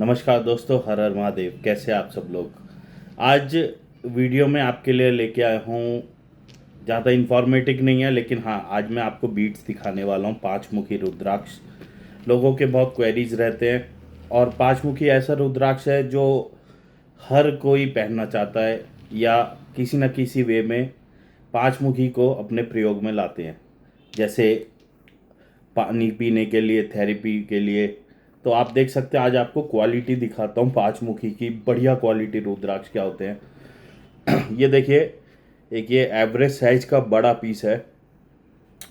नमस्कार दोस्तों, हर हर महादेव। कैसे आप सब लोग। आज वीडियो में आपके लिए लेके आया हूँ। ज़्यादा इन्फॉर्मेटिव नहीं है, लेकिन हाँ, आज मैं आपको बीट्स दिखाने वाला हूँ। पाँच मुखी रुद्राक्ष लोगों के बहुत क्वेरीज रहते हैं, और पाँच मुखी ऐसा रुद्राक्ष है जो हर कोई पहनना चाहता है या किसी न किसी वे में पाँच मुखी को अपने प्रयोग में लाते हैं। जैसे पानी पीने के लिए, थेरेपी के लिए। तो आप देख सकते हैं, आज आपको क्वालिटी दिखाता हूँ पाँच मुखी की। बढ़िया क्वालिटी रुद्राक्ष क्या होते हैं। ये देखिए, एक ये एवरेज साइज का बड़ा पीस है।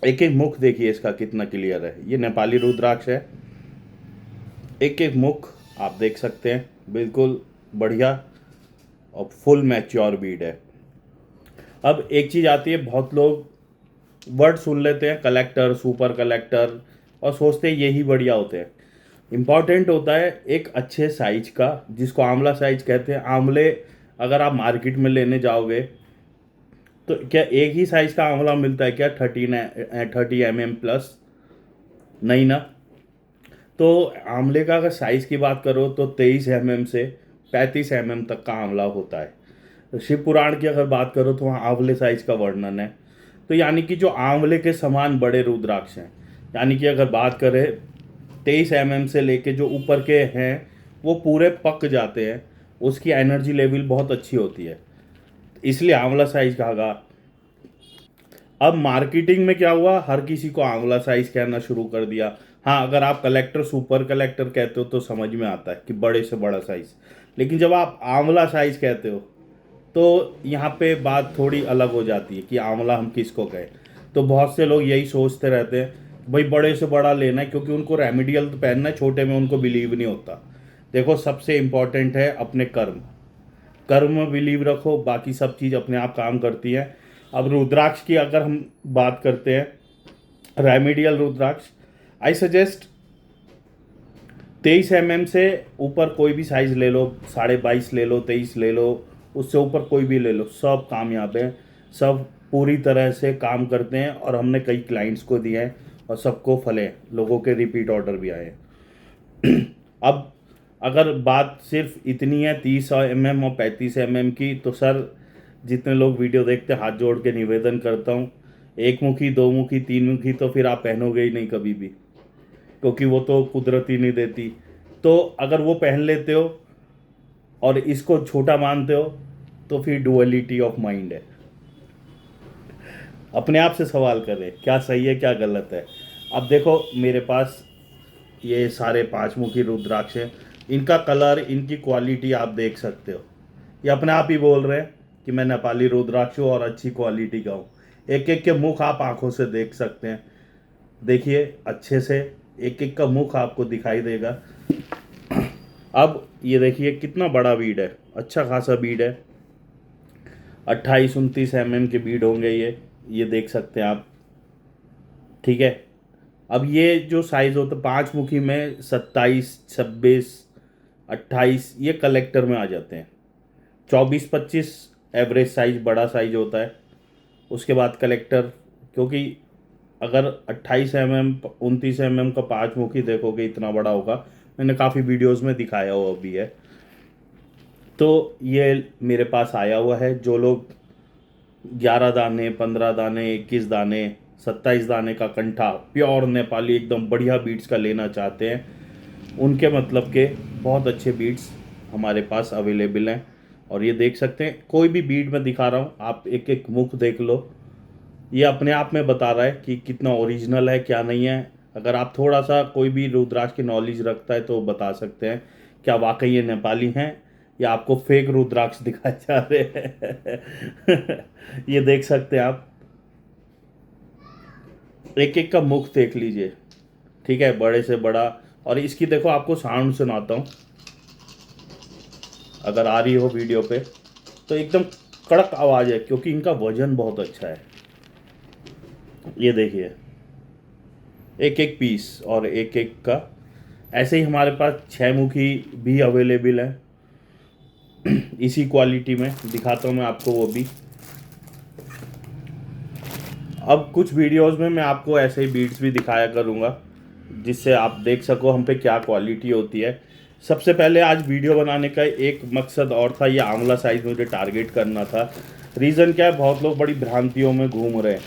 एक एक मुख देखिए इसका कितना क्लियर है। ये नेपाली रुद्राक्ष है। एक एक मुख आप देख सकते हैं, बिल्कुल बढ़िया और फुल मैच्योर बीड है। अब एक चीज़ आती है, बहुत लोग वर्ड सुन लेते हैं कलेक्टर, सुपर कलेक्टर, और सोचते हैं यही बढ़िया होते हैं। इम्पॉर्टेंट होता है एक अच्छे साइज का, जिसको आंवला साइज कहते हैं। आंवले अगर आप मार्केट में लेने जाओगे तो क्या एक ही साइज का आंवला मिलता है क्या? 30 mm प्लस? नहीं ना। तो आंवले का अगर साइज की बात करो तो 23 mm से 35 mm तक का आंवला होता है। तो शिव पुराण की अगर बात करो तो वहाँ आंवले साइज का वर्णन है। तो यानी कि जो आंवले के समान बड़े रुद्राक्ष हैं, यानी कि अगर बात करें 23 mm से लेके जो ऊपर के हैं वो पूरे पक जाते हैं। उसकी एनर्जी लेवल बहुत अच्छी होती है, इसलिए आंवला साइज कहा। अब मार्केटिंग में क्या हुआ, हर किसी को आंवला साइज कहना शुरू कर दिया। हाँ, अगर आप कलेक्टर, सुपर कलेक्टर कहते हो तो समझ में आता है कि बड़े से बड़ा साइज। लेकिन जब आप आंवला साइज कहते हो तो यहाँ पे बात थोड़ी अलग हो जाती है कि आंवला हम किसको कहें। तो बहुत से लोग यही सोचते रहते हैं, भाई बड़े से बड़ा लेना है, क्योंकि उनको रेमेडियल तो पहनना है, छोटे में उनको बिलीव नहीं होता। देखो, सबसे इम्पोर्टेंट है अपने कर्म। कर्म में बिलीव रखो, बाकी सब चीज़ अपने आप काम करती है। अब रुद्राक्ष की अगर हम बात करते हैं, remedial rudraksha, I suggest 23 mm से ऊपर कोई भी साइज ले लो, 22.5 ले लो, 23 ले लो, उससे ऊपर कोई भी ले लो, सब कामयाब है। सब पूरी तरह से काम करते हैं, और हमने कई क्लाइंट्स को दिए हैं और सबको फले, लोगों के रिपीट ऑर्डर भी आए हैं। अब अगर बात सिर्फ इतनी है 30 mm और 35 mm की, तो सर जितने लोग वीडियो देखते हैं, हाथ जोड़ के निवेदन करता हूँ, एक मुखी, दो मुखी, तीन मुखी तो फिर आप पहनोगे ही नहीं कभी भी, क्योंकि वो तो कुदरती नहीं देती। तो अगर वो पहन लेते हो और इसको छोटा मानते हो तो फिर डुअलिटी ऑफ माइंड है। अपने आप से सवाल करें, क्या सही है क्या गलत है। अब देखो, मेरे पास ये सारे पांच मुखी रुद्राक्ष हैं। इनका कलर, इनकी क्वालिटी आप देख सकते हो। ये अपने आप ही बोल रहे हैं कि मैं नेपाली रुद्राक्ष हूँ और अच्छी क्वालिटी का हूँ। एक एक के मुख आप आंखों से देख सकते हैं। देखिए अच्छे से, एक एक का मुख आपको दिखाई देगा। अब ये देखिए कितना बड़ा बीड है, अच्छा खासा बीड है। 28-29 mm के बीड होंगे ये देख सकते हैं आप। ठीक है। अब ये जो साइज होता है पाँच मुखी में, 27, 26, 28 ये कलेक्टर में आ जाते हैं। 24-25 एवरेज साइज, बड़ा साइज होता है। उसके बाद कलेक्टर, क्योंकि अगर 28 mm 29 mm का पाँच मुखी देखोगे इतना बड़ा होगा, मैंने काफ़ी वीडियोस में दिखाया हुआ भी है। तो ये मेरे पास आया हुआ है। जो लोग 11 दाने, 15 दाने, 21 दाने, 27 दाने का कंठा प्योर नेपाली एकदम बढ़िया बीट्स का लेना चाहते हैं, उनके मतलब के बहुत अच्छे बीट्स हमारे पास अवेलेबल हैं। और ये देख सकते हैं, कोई भी बीट में दिखा रहा हूँ, आप एक एक मुख देख लो। ये अपने आप में बता रहा है कि कितना ओरिजिनल है क्या नहीं है। अगर आप थोड़ा सा कोई भी रुद्राक्ष की नॉलेज रखता है तो बता सकते हैं क्या वाकई ये नेपाली हैं या आपको फेक रुद्राक्ष दिखाए जा रहे हैं। ये देख सकते हैं आप, एक एक का मुख देख लीजिए। ठीक है, बड़े से बड़ा। और इसकी देखो, आपको साउंड सुनाता हूँ, अगर आ रही हो वीडियो पे, तो एकदम कड़क आवाज़ है, क्योंकि इनका वजन बहुत अच्छा है। ये देखिए, एक एक पीस और एक एक का। ऐसे ही हमारे पास 6 मुखी भी अवेलेबल है, इसी क्वालिटी में दिखाता हूँ मैं आपको वो भी। अब कुछ वीडियोस में मैं आपको ऐसे ही बीट्स भी दिखाया करूँगा, जिससे आप देख सको हम पे क्या क्वालिटी होती है। सबसे पहले आज वीडियो बनाने का एक मकसद और था, ये आंवला साइज मुझे टारगेट करना था। रीज़न क्या है, बहुत लोग बड़ी भ्रांतियों में घूम रहे हैं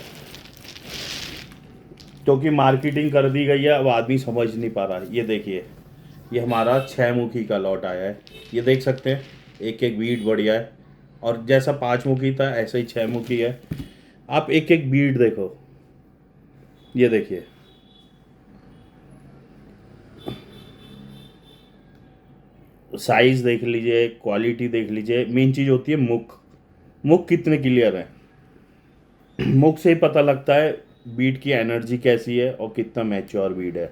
क्योंकि मार्केटिंग कर दी गई है, अब आदमी समझ नहीं पा रहा है। ये देखिए, ये हमारा 6 मुखी का लॉट आया है, ये देख सकते हैं, एक एक बीट बढ़िया है। और जैसा 5 मुखी था ऐसा ही 6 मुखी है। आप एक एक बीट देखो, ये देखिए, साइज देख लीजिए, क्वालिटी देख लीजिए। मेन चीज़ होती है मुख, मुख कितने क्लियर है। मुख से ही पता लगता है बीट की एनर्जी कैसी है और कितना मैच्योर बीट है।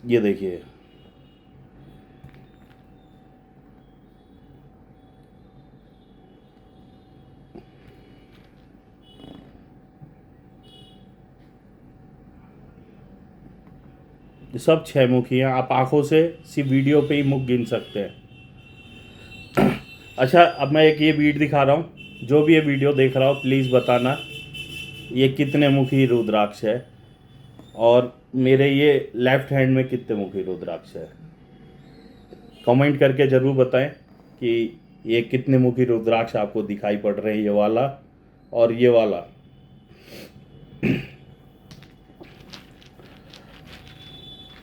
ये देखिए, सब 6 मुखी हैं। आप आंखों से सिर्फ वीडियो पे ही मुख गिन सकते हैं। अच्छा, अब मैं एक ये बीट दिखा रहा हूँ, जो भी ये वीडियो देख रहा हो प्लीज़ बताना ये कितने मुखी रुद्राक्ष है और मेरे ये लेफ्ट हैंड में कितने मुखी रुद्राक्ष है। कमेंट करके ज़रूर बताएं कि ये कितने मुखी रुद्राक्ष आपको दिखाई पड़ रहे हैं, ये वाला और ये वाला।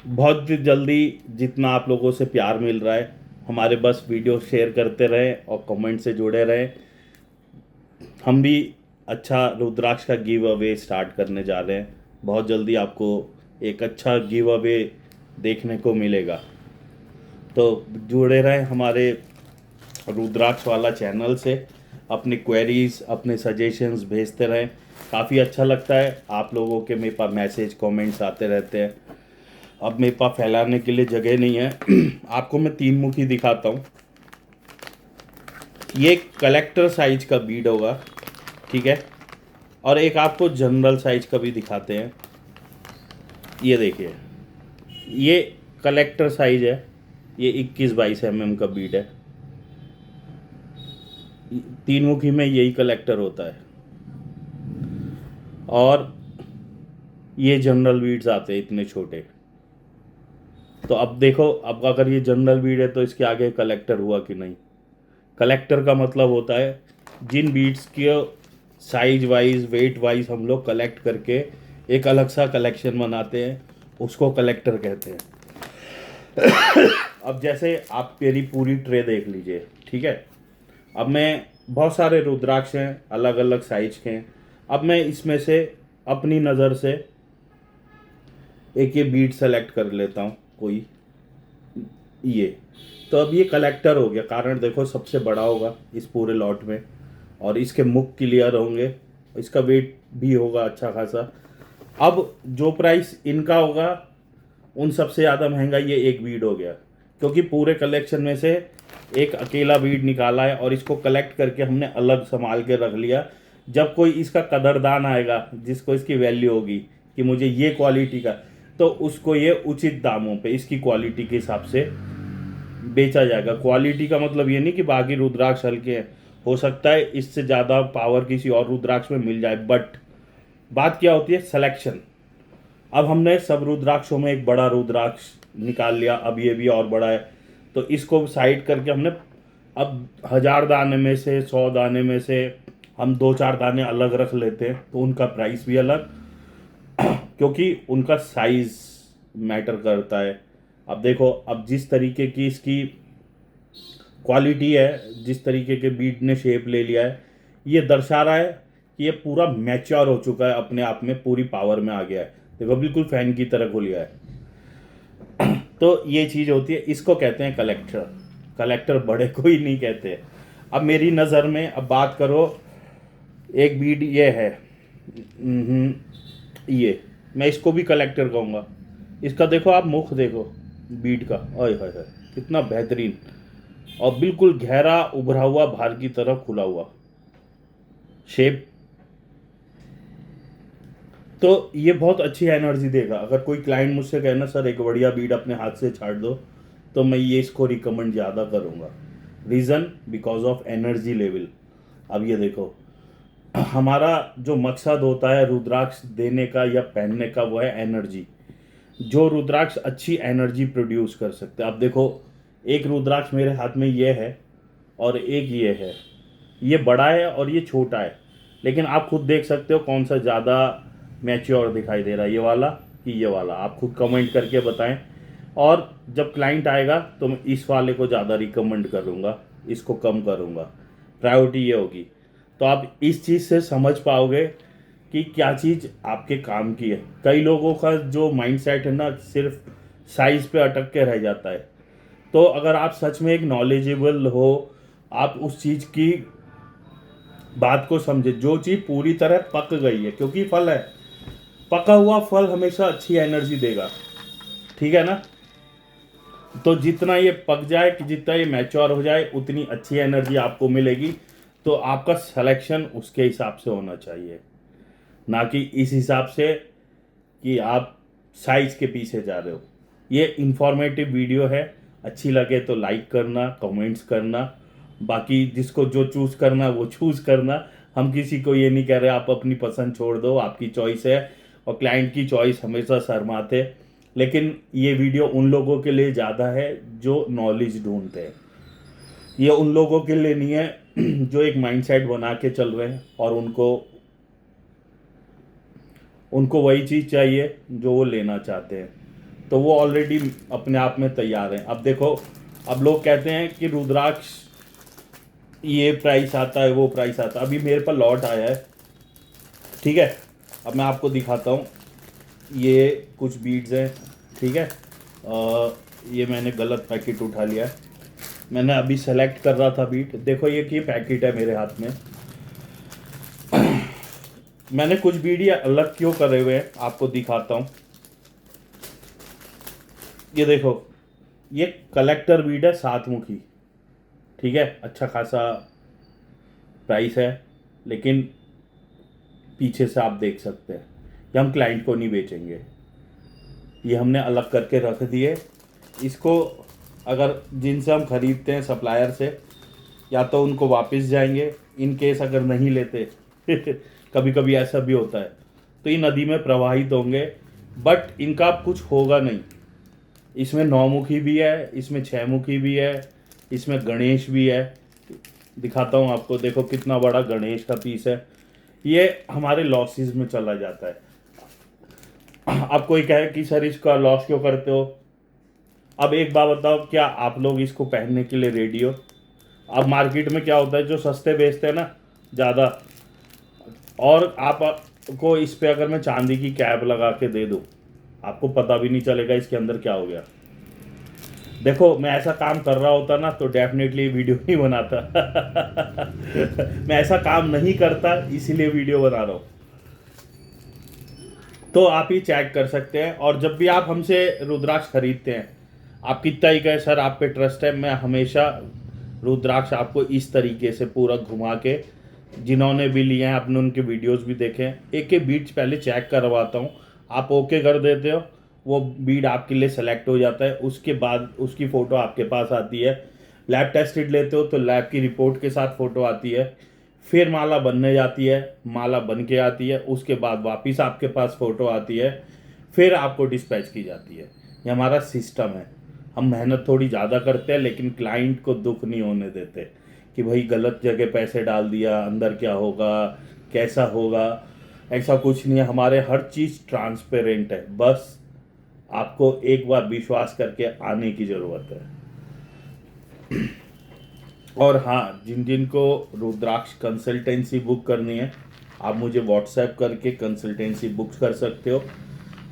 बहुत जल्दी जितना आप लोगों से प्यार मिल रहा है, हमारे बस वीडियो शेयर करते रहें और कमेंट से जुड़े रहें। हम भी अच्छा रुद्राक्ष का गिव अवे स्टार्ट करने जा रहे हैं। बहुत जल्दी आपको एक अच्छा गिव अवे देखने को मिलेगा, तो जुड़े रहें हमारे रुद्राक्ष वाला चैनल से। अपनी क्वेरीज, अपने सजेशंस भेजते रहें। काफ़ी अच्छा लगता है, आप लोगों के मेरे पास मैसेज कमेंट्स आते रहते हैं। अब मेरे पास फैलाने के लिए जगह नहीं है। आपको मैं 3 मुखी दिखाता हूँ। ये कलेक्टर साइज का बीड होगा, ठीक है, और एक आपको जनरल साइज का भी दिखाते हैं। ये देखिए, ये कलेक्टर साइज है, ये 21-22 mm का बीड है। 3 मुखी में यही कलेक्टर होता है और ये जनरल बीड्स आते हैं इतने छोटे। तो अब देखो, अब अगर ये जनरल बीड है तो इसके आगे कलेक्टर हुआ कि नहीं। कलेक्टर का मतलब होता है जिन बीड्स के साइज वाइज, वेट वाइज हम लोग कलेक्ट करके एक अलग सा कलेक्शन बनाते हैं, उसको कलेक्टर कहते हैं। अब जैसे आप मेरी पूरी ट्रे देख लीजिए, ठीक है। अब मैं, बहुत सारे रुद्राक्ष हैं अलग अलग साइज के हैं। अब मैं इसमें से अपनी नज़र से एक ये बीड सेलेक्ट कर लेता हूँ कोई, ये। तो अब ये कलेक्टर हो गया, कारण देखो सबसे बड़ा होगा इस पूरे लॉट में और इसके मुख क्लियर होंगे, इसका वेट भी होगा अच्छा खासा। अब जो प्राइस इनका होगा उन सबसे ज़्यादा महंगा ये एक बीड हो गया, क्योंकि पूरे कलेक्शन में से एक अकेला बीड निकाला है और इसको कलेक्ट करके हमने अलग संभाल के रख लिया। जब कोई इसका कदरदान आएगा, जिसको इसकी वैल्यू होगी कि मुझे ये क्वालिटी का, तो उसको ये उचित दामों पे इसकी क्वालिटी के हिसाब से बेचा जाएगा। क्वालिटी का मतलब ये नहीं कि बाकी रुद्राक्ष हल्के हैं, हो सकता है इससे ज़्यादा पावर किसी और रुद्राक्ष में मिल जाए, बट बात क्या होती है, सिलेक्शन। अब हमने सब रुद्राक्षों में एक बड़ा रुद्राक्ष निकाल लिया, अब ये भी और बड़ा है, तो इसको साइड करके हमने अब 1000 दाने में से, 100 दाने में से हम 2-4 दाने अलग रख लेते हैं, तो उनका प्राइस भी अलग, क्योंकि उनका साइज मैटर करता है। अब देखो, अब जिस तरीके की इसकी क्वालिटी है, जिस तरीके के बीट ने शेप ले लिया है, ये दर्शा रहा है कि ये पूरा मैच्योर हो चुका है, अपने आप में पूरी पावर में आ गया है। देखो बिल्कुल फैन की तरह खुल गया है। तो ये चीज़ होती है, इसको कहते हैं कलेक्टर। कलेक्टर बड़े को ही नहीं कहते। अब मेरी नज़र में अब बात करो, एक बीट ये है, ये मैं इसको भी कलेक्टर कहूँगा। इसका देखो, आप मुख देखो बीट का, ओए होए होए, कितना बेहतरीन और बिल्कुल गहरा उभरा हुआ भार की तरह खुला हुआ शेप। तो ये बहुत अच्छी एनर्जी देगा। अगर कोई क्लाइंट मुझसे कहना सर एक बढ़िया बीट अपने हाथ से छाट दो, तो मैं ये इसको रिकमेंड ज़्यादा करूँगा। Reason, because of energy level. अब ये देखो, हमारा जो मकसद होता है रुद्राक्ष देने का या पहनने का, वो है एनर्जी। जो रुद्राक्ष अच्छी एनर्जी प्रोड्यूस कर सकते हैं। अब देखो, एक रुद्राक्ष मेरे हाथ में ये है और एक ये है, ये बड़ा है और ये छोटा है, लेकिन आप खुद देख सकते हो कौन सा ज़्यादा मैच्योर दिखाई दे रहा है, ये वाला कि ये वाला। आप खुद कमेंट करके बताएं। और जब क्लाइंट आएगा तो मैं इस वाले को ज़्यादा रिकमेंड करूँगा, इसको कम करूँगा, प्रायोरिटी ये होगी। तो आप इस चीज़ से समझ पाओगे कि क्या चीज़ आपके काम की है। कई लोगों का जो माइंडसेट है ना, सिर्फ साइज पे अटक के रह जाता है। तो अगर आप सच में एक नॉलेजेबल हो, आप उस चीज़ की बात को समझे, जो चीज़ पूरी तरह पक गई है, क्योंकि फल है, पका हुआ फल हमेशा अच्छी एनर्जी देगा, ठीक है ना। तो जितना ये पक जाए, कि जितना ये मैच्योर हो जाए, उतनी अच्छी एनर्जी आपको मिलेगी। तो आपका सिलेक्शन उसके हिसाब से होना चाहिए, ना कि इस हिसाब से कि आप साइज के पीछे जा रहे हो। ये इंफॉर्मेटिव वीडियो है, अच्छी लगे तो लाइक करना, कमेंट्स करना, बाकी जिसको जो चूज़ करना वो चूज़ करना। हम किसी को ये नहीं कह रहे आप अपनी पसंद छोड़ दो, आपकी चॉइस है, और क्लाइंट की चॉइस हमेशा शर्माते। लेकिन ये वीडियो उन लोगों के लिए ज़्यादा है जो नॉलेज ढूंढते हैं, ये उन लोगों के लिए नहीं है जो एक माइंडसेट बना के चल रहे हैं और उनको वही चीज़ चाहिए जो वो लेना चाहते हैं। तो वो ऑलरेडी अपने आप में तैयार हैं। अब देखो, अब लोग कहते हैं कि रुद्राक्ष ये प्राइस आता है, वो प्राइस आता है। अभी मेरे पर लॉट आया है, ठीक है। अब मैं आपको दिखाता हूँ, ये कुछ बीड्स हैं, ठीक है। ये मैंने गलत पैकेट उठा लिया है, मैंने अभी सेलेक्ट कर रहा था बीट। देखो ये कि पैकेट है मेरे हाथ में। मैंने कुछ बीड ये अलग क्यों करे हुए हैं आपको दिखाता हूँ। ये देखो, ये कलेक्टर बीड है 7 मुखी, ठीक है। अच्छा खासा प्राइस है, लेकिन पीछे से आप देख सकते हैं ये हम क्लाइंट को नहीं बेचेंगे, ये हमने अलग करके रख दिए। इसको अगर जिनसे हम ख़रीदते हैं सप्लायर से, या तो उनको वापस जाएंगे, इन केस अगर नहीं लेते कभी कभी ऐसा भी होता है, तो ये नदी में प्रवाहित होंगे, बट इनका कुछ होगा नहीं। इसमें 9 मुखी भी है, इसमें 6 मुखी भी है, इसमें गणेश भी है। दिखाता हूँ आपको, देखो कितना बड़ा गणेश का पीस है। ये हमारे लॉसेस में चला जाता है। अब कोई कहे कि सर इसका लॉस क्यों करते हो। अब एक बात बताओ, क्या आप लोग इसको पहनने के लिए रेडी हो? अब मार्केट में क्या होता है, जो सस्ते बेचते हैं ना ज़्यादा, और आपको इस पे अगर मैं चांदी की कैप लगा के दे दूँ, आपको पता भी नहीं चलेगा इसके अंदर क्या हो गया। देखो, मैं ऐसा काम कर रहा होता ना तो डेफिनेटली वीडियो नहीं बनाता मैं ऐसा काम नहीं करता, इसीलिए वीडियो बना रहा हूँ। तो आप ही चेक कर सकते हैं। और जब भी आप हमसे रुद्राक्ष खरीदते हैं, आप कितना ही कहे सर आप पे ट्रस्ट है, मैं हमेशा रुद्राक्ष आपको इस तरीके से पूरा घुमा के, जिन्होंने भी लिए हैं आपने उनके वीडियोस भी देखे हैं, एक एक बीड्स पहले चेक करवाता हूँ। आप ओके कर देते हो, वो बीड आपके लिए सेलेक्ट हो जाता है। उसके बाद उसकी फ़ोटो आपके पास आती है। लैब टेस्टेड लेते हो तो लैब की रिपोर्ट के साथ फ़ोटो आती है। फिर माला बनने जाती है, माला बन के आती है, उसके बाद वापस आपके पास फ़ोटो आती है, फिर आपको डिस्पैच की जाती है। ये हमारा सिस्टम है। हम मेहनत थोड़ी ज़्यादा करते हैं, लेकिन क्लाइंट को दुख नहीं होने देते कि भाई गलत जगह पैसे डाल दिया, अंदर क्या होगा, कैसा होगा। ऐसा कुछ नहीं है, हमारे हर चीज़ ट्रांसपेरेंट है। बस आपको एक बार विश्वास करके आने की ज़रूरत है। और हाँ, जिन जिन को रुद्राक्ष कंसल्टेंसी बुक करनी है, आप मुझे व्हाट्सएप करके कंसल्टेंसी बुक कर सकते हो।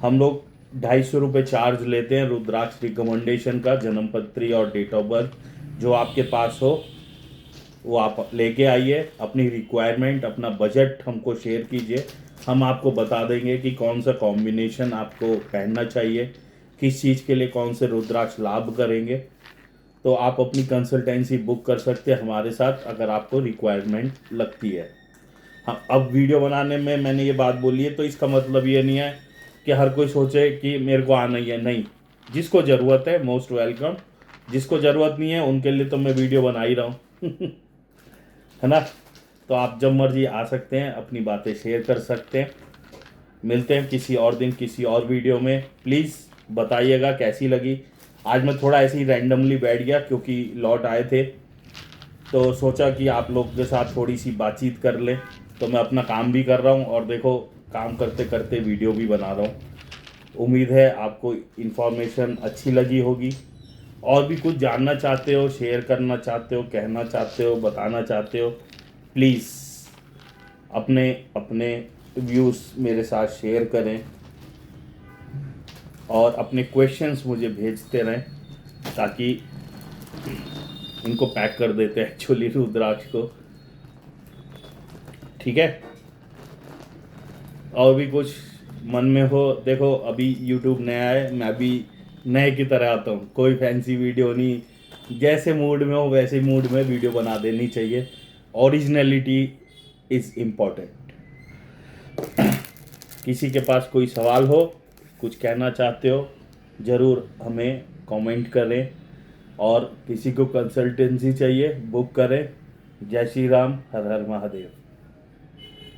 हम लोग 250 रुपये चार्ज लेते हैं रुद्राक्ष रिकमेंडेशन का। जन्मपत्री और डेट ऑफ बर्थ जो आपके पास हो वो आप लेके आइए, अपनी रिक्वायरमेंट, अपना बजट हमको शेयर कीजिए। हम आपको बता देंगे कि कौन सा कॉम्बिनेशन आपको पहनना चाहिए, किस चीज़ के लिए कौन से रुद्राक्ष लाभ करेंगे। तो आप अपनी कंसल्टेंसी बुक कर सकते हैं हमारे साथ, अगर आपको रिक्वायरमेंट लगती है। हाँ, अब वीडियो बनाने में मैंने ये बात बोली है तो इसका मतलब ये नहीं है कि हर कोई सोचे कि मेरे को आना ही है। नहीं, जिसको ज़रूरत है मोस्ट वेलकम, जिसको ज़रूरत नहीं है उनके लिए तो मैं वीडियो बना ही रहा हूँ है ना। तो आप जब मर्जी आ सकते हैं, अपनी बातें शेयर कर सकते हैं। मिलते हैं किसी और दिन किसी और वीडियो में। प्लीज़ बताइएगा कैसी लगी। आज मैं थोड़ा ऐसे ही रैंडमली बैठ गया क्योंकि लौट आए थे, तो सोचा कि आप लोग के साथ थोड़ी सी बातचीत कर लें। तो मैं अपना काम भी कर रहा हूँ और देखो काम करते करते वीडियो भी बना रहा हूँ। उम्मीद है आपको इन्फॉर्मेशन अच्छी लगी होगी। और भी कुछ जानना चाहते हो, शेयर करना चाहते हो, कहना चाहते हो, बताना चाहते हो, प्लीज़ अपने अपने व्यूज़ मेरे साथ शेयर करें और अपने क्वेश्चंस मुझे भेजते रहें ताकि इनको पैक कर देते हैं एक्चुअली रुद्राक्ष को। ठीक है, और भी कुछ मन में हो, देखो अभी यूट्यूब नया है, मैं भी नए की तरह आता हूँ, कोई फैंसी वीडियो नहीं, जैसे मूड में हो वैसे मूड में वीडियो बना देनी चाहिए। Originality is important. किसी के पास कोई सवाल हो, कुछ कहना चाहते हो, ज़रूर हमें कमेंट करें। और किसी को कंसल्टेंसी चाहिए बुक करें। जय श्री राम, हर हर महादेव।